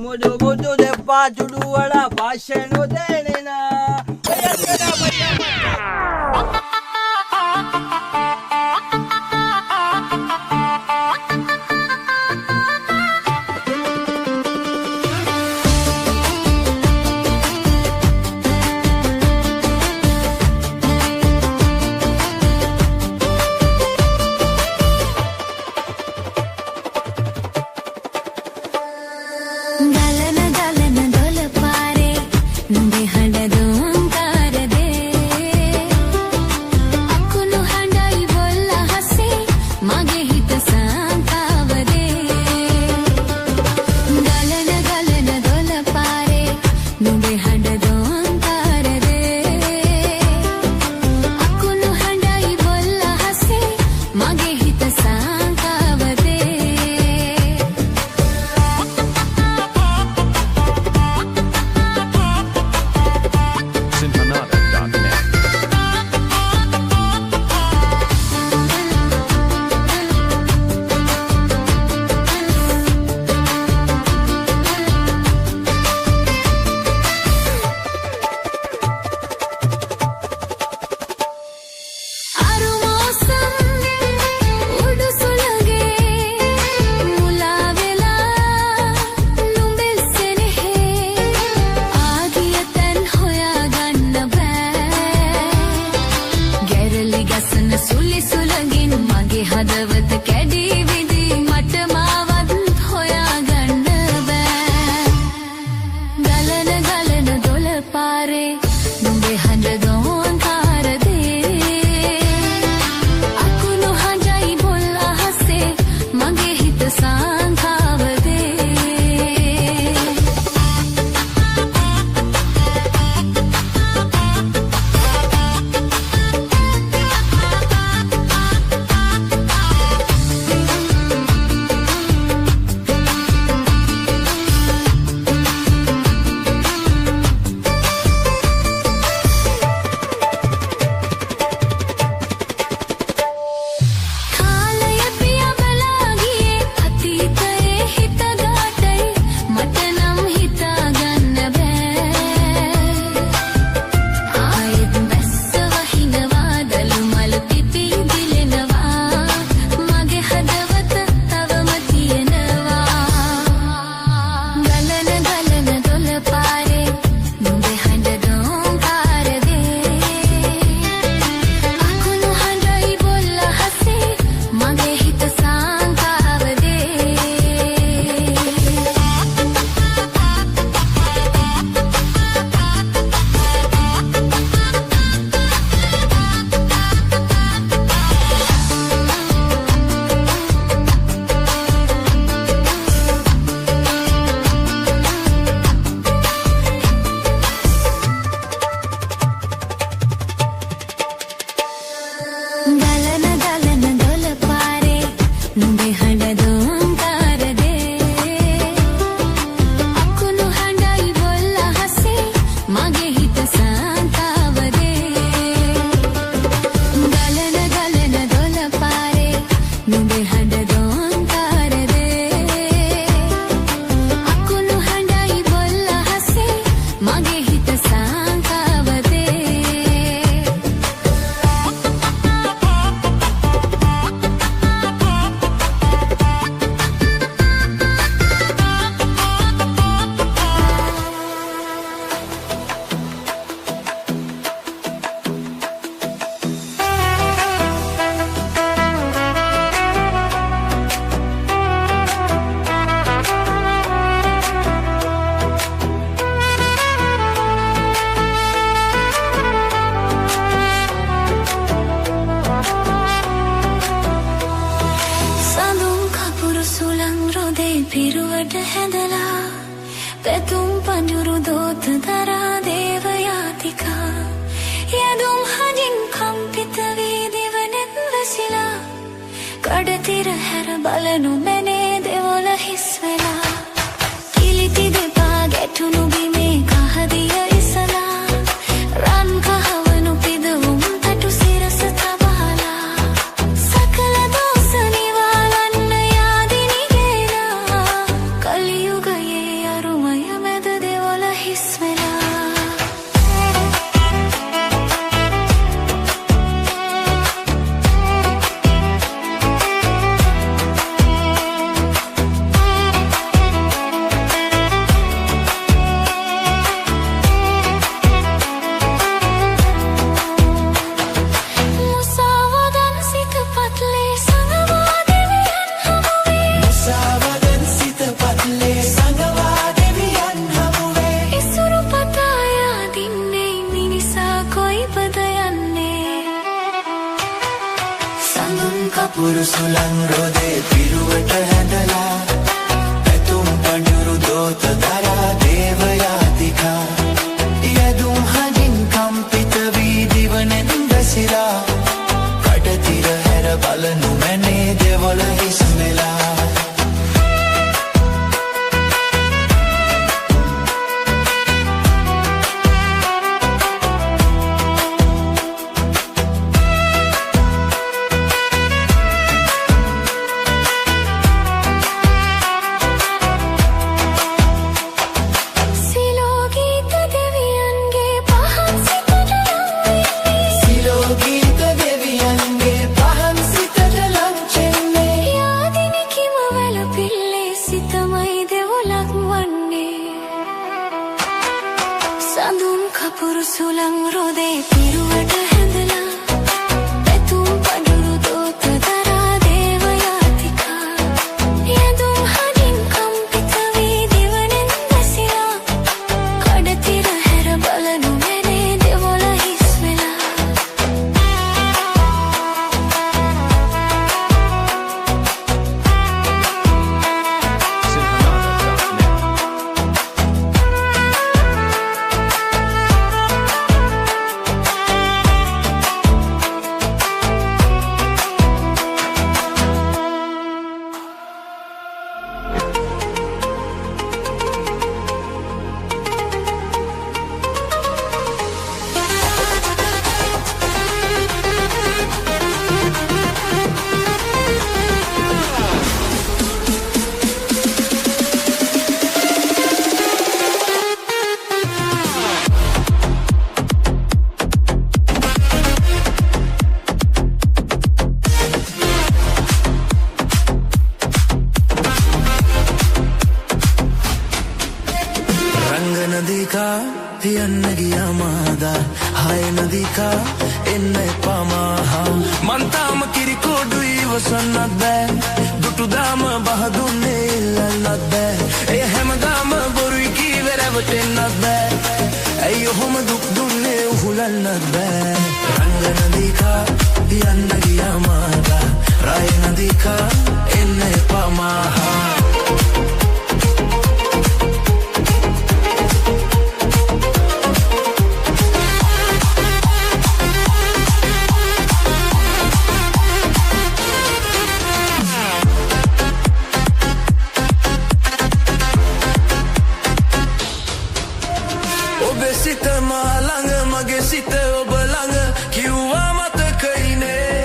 මුදු මුදු දෙපා තුඩු වල භාෂණ දෙනෙන පිරුවට හැඳලා පැතුම් පඳුරු දෝත දරා දේවයාතිකා යදුම් හදින් කම්පිත වී දෙවනෙත් වැසිලා කඩතිර හැර බලනු මැනේ දෙවොල හිස් වෙලා කිලිති දෙපා ගැටුණු බිමේ කහදිය ඉසලා රන් කහවනු පිදවුම් තටු සිරස තබාලා සකල දෝස නිවාලන්න යාදිනි ගේලා කලියුගයේ අරුම කපුරු සුළං රොදේ පිරුවට හැඳලා පැතුම් පඳුරු දෝත දරා දේවයාතිකා යදුම් හදින් කම්පිත වී දිවනෙන් වැසිලා කඩතිර හැර බලනු මැනේ දෙවොල හිස් වෙලා සඳුන් කපුරු සුළං රොදේ පිරුවට හැඳලා පැතුම් පඳුරු දෝත දරා දේවයාතිකා යදුම් හදින් කම්පිත වී දිවනෙන් වැසිලා කඩතිර හැර බලනු මැනේ දෙවොල හිස් වෙලා नदी का यन्न गया मादा हाय नदी का इन्ने पामा मंताम किरी कोडुई वसन्नद्दे दुटुदाम बहदुन्ने इल्लन्नद्दे ए हेमदाम बोरुई की वेरवटेन्नद्दे अय्यो हम दुख दुन्ने उहुलन्नद्दे रंग नदी का यन्न गया मादा राय नदी का इन्ने पामा සිත මාළඟ මගේ සිත ඔබ ළඟ කිව්වා මතකයිනේ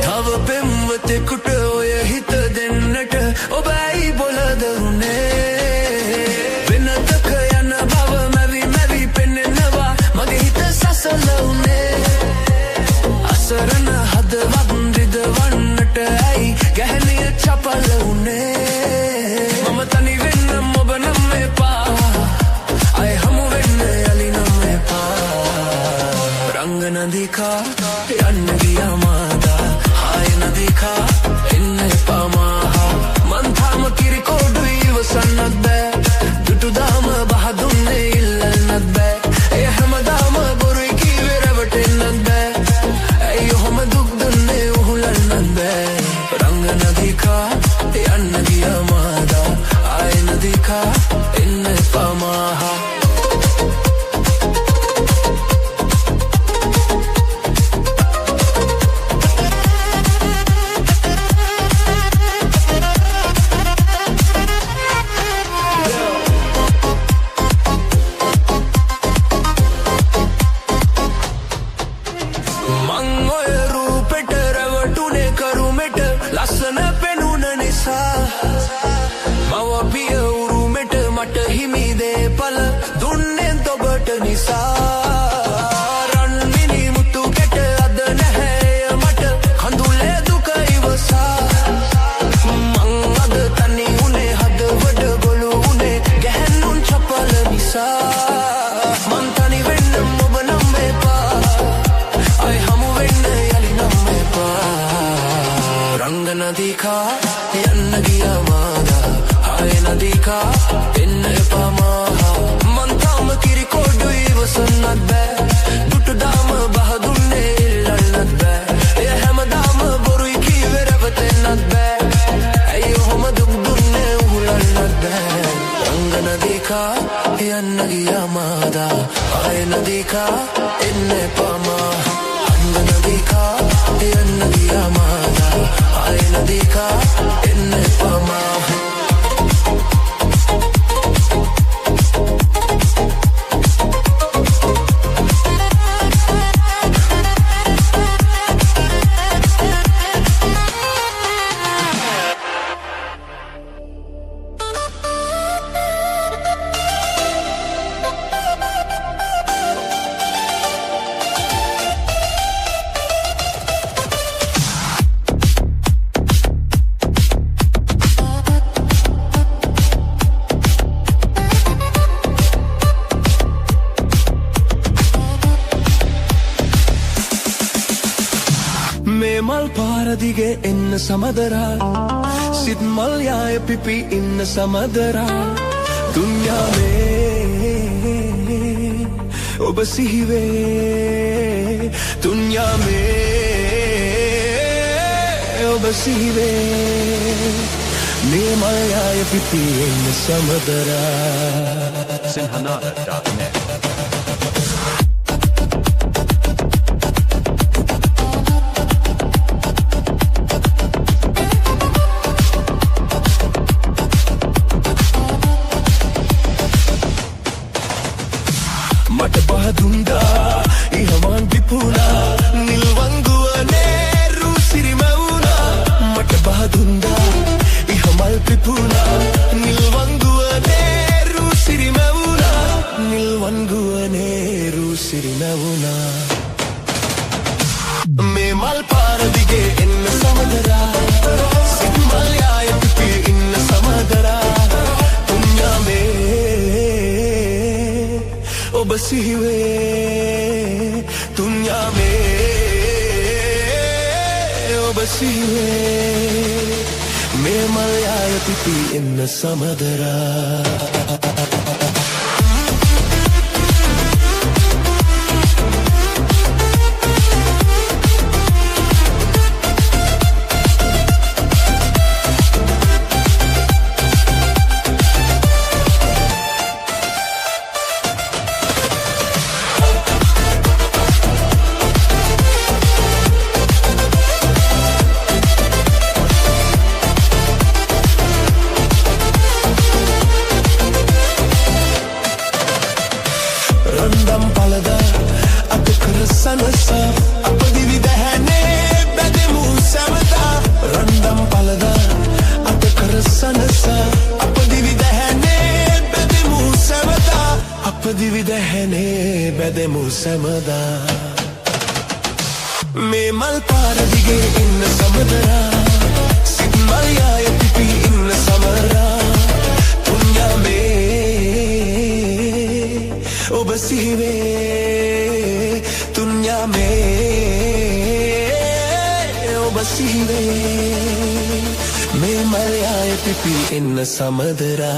තව පෙම්වතෙකුට ඔය හිත දෙන්නට ඔබ ඇයි බොලද උනේ වෙනතක යන බව මැවි මැවි පෙන්නෙනවා මගේ හිත සසල උනේ අසරණ හදවත් රිදවන්නට ඇයි ගැහණිය චපල උනේ මම තනි වෙන්නම් ඔබ නම් එපා අය හමු रंग नदी का यन्न गया मादा हाय नदी का इन्ने पामा मंथाम किरी कोडुई वसन्नद्दे दुटुदाम बहदुन्ने इल्लन्नद्दे ए हमदाम बोरुई की वेरवटेन्नद्दे अय्यो हम दुख दुन्ने उहुलन्नद्दे रंग नदी का यन्न गया मादा हाय नदी का इन्ने पामा ලස්සන පෙනුන නිසා මව පිය උරුමෙට මට හිමි දේපල දුන්නේ ඔබට නිසා රන් මිනි මුතු කෙට අද නැහැ මට කඳුලේ දුක ඉවසා මං අද තනි උනේ හදවත ගොළු උනේ ගැහණුන් චපල නිසා මං තනි වෙන්නම් ඔබ නම් එපා අය හමු වෙන්න යලි නම් එපා रंग नदी का यन्न गया मादा हाय नदी का इन्ने पामा मंताम किरी कोडुई वसन्नद्दे दुटुदाम बहदुन्ने इल्लन्नद्दे ए हेमदाम बोरुई की देखा यन्न गया मादा आए न देखा इन्ने पामा न देखा यन्न गया मादा आए न देखा इन्ने पामा Mal paradige in samadara Sid mal yae pipi in samadara Dunya mein ob sihive Dunya mein ob sihive Me mal yae pipi in samadara Sinhanada.net මට බහදුන්දා ඉහමන් විපුණා නිල්වංගුවනේ රුසිරිමවුණා මට බහදුන්දා ඉහමල් විපුණා නිල්වංගුවනේ රුසිරිමවුණා නිල්වංගුවනේ රුසිරිමවුණා මේ මල් පාර දිගේ එන්න සමදරා සිත්මල් යාය පිපි ඉන්න සමදරා දුන්යා මේ ob sihive dunya mein ob sihive me mal yaaya pipi inna samadara Randam palada atakar sanasa apadivi dahane bedemu samada Randam palada atakar sanasa apadivi dahane bedemu samada apadivi dahane bedemu samada me mal paradige inna samadara sidmal yaaya pipi inna samara dunya me ob sihive dunya mein ob sihive me mal yaaya pipi inna samadara